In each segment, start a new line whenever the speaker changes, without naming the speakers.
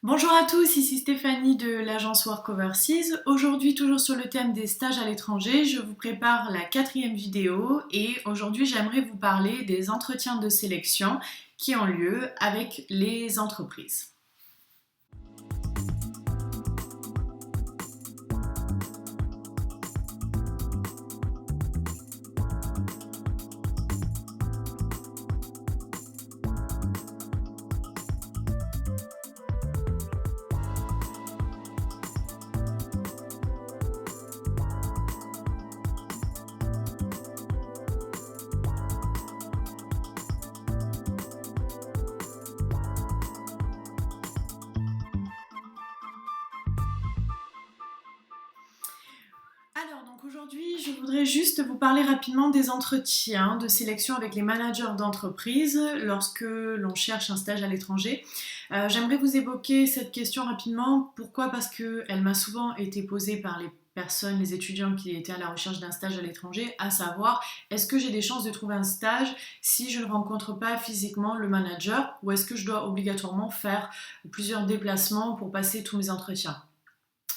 Bonjour à tous, ici Stéphanie de l'agence Work Overseas. Aujourd'hui, toujours sur le thème des stages à l'étranger, je vous prépare la 4e vidéo et aujourd'hui j'aimerais vous parler des entretiens de sélection qui ont lieu avec les entreprises. Alors, donc aujourd'hui, je voudrais juste vous parler rapidement des entretiens de sélection avec les managers d'entreprise lorsque l'on cherche un stage à l'étranger. J'aimerais vous évoquer cette question rapidement. Pourquoi? Parce qu'elle m'a souvent été posée par les personnes, les étudiants qui étaient à la recherche d'un stage à l'étranger, à savoir, est-ce que j'ai des chances de trouver un stage si je ne rencontre pas physiquement le manager ou est-ce que je dois obligatoirement faire plusieurs déplacements pour passer tous mes entretiens?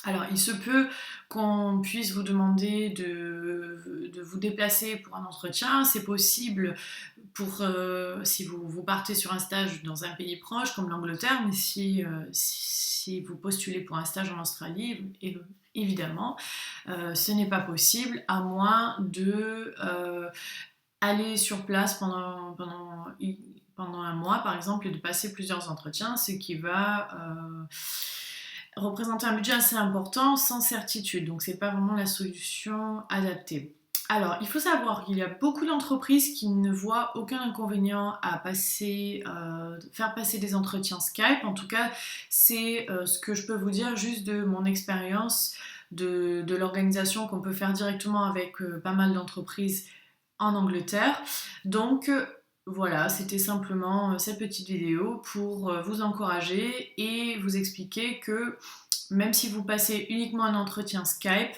Alors, il se peut qu'on puisse vous demander de vous déplacer pour un entretien. C'est possible pour si vous partez sur un stage dans un pays proche comme l'Angleterre, mais si vous postulez pour un stage en Australie, évidemment, ce n'est pas possible à moins de aller sur place pendant un mois, par exemple, et de passer plusieurs entretiens, ce qui va représenter un budget assez important sans certitude. Donc, c'est pas vraiment la solution adaptée. Alors, il faut savoir qu'il y a beaucoup d'entreprises qui ne voient aucun inconvénient à faire passer des entretiens Skype. En tout cas, c'est ce que je peux vous dire juste de mon expérience de l'organisation qu'on peut faire directement avec pas mal d'entreprises en Angleterre. Donc voilà, c'était simplement cette petite vidéo pour vous encourager et vous expliquer que même si vous passez uniquement un entretien Skype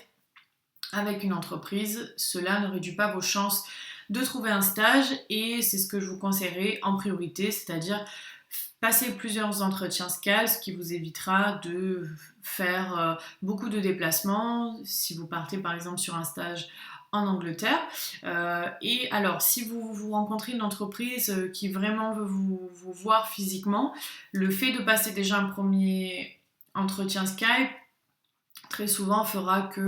avec une entreprise, cela ne réduit pas vos chances de trouver un stage et c'est ce que je vous conseillerais en priorité, c'est-à-dire passer plusieurs entretiens Skype, ce qui vous évitera de faire beaucoup de déplacements si vous partez par exemple sur un stage en Angleterre. Et alors, si vous rencontrez une entreprise qui vraiment veut vous voir physiquement, le fait de passer déjà un premier entretien Skype très souvent fera que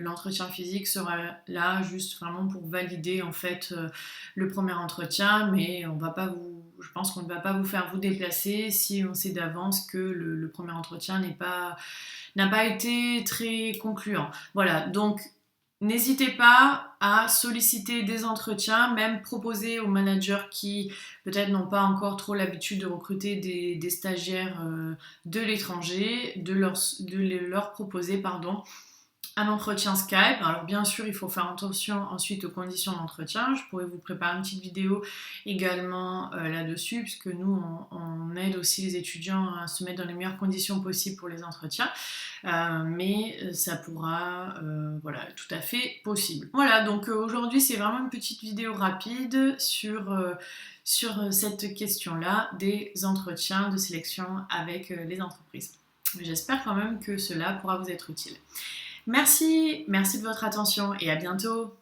l'entretien physique sera là juste vraiment pour valider en fait le premier entretien, mais je pense qu'on ne va pas vous faire vous déplacer si on sait d'avance que le premier entretien n'a pas été très concluant. Voilà, donc n'hésitez pas à solliciter des entretiens, même proposer aux managers qui peut-être n'ont pas encore trop l'habitude de recruter des stagiaires de l'étranger, de leur proposer un entretien Skype. Alors bien sûr, il faut faire attention ensuite aux conditions d'entretien. Je pourrais vous préparer une petite vidéo également là-dessus, puisque nous, on aide aussi les étudiants à se mettre dans les meilleures conditions possibles pour les entretiens. Mais ça pourra, voilà, tout à fait possible. Voilà, donc aujourd'hui, c'est vraiment une petite vidéo rapide sur cette question-là des entretiens de sélection avec les entreprises. J'espère quand même que cela pourra vous être utile. Merci de votre attention et à bientôt.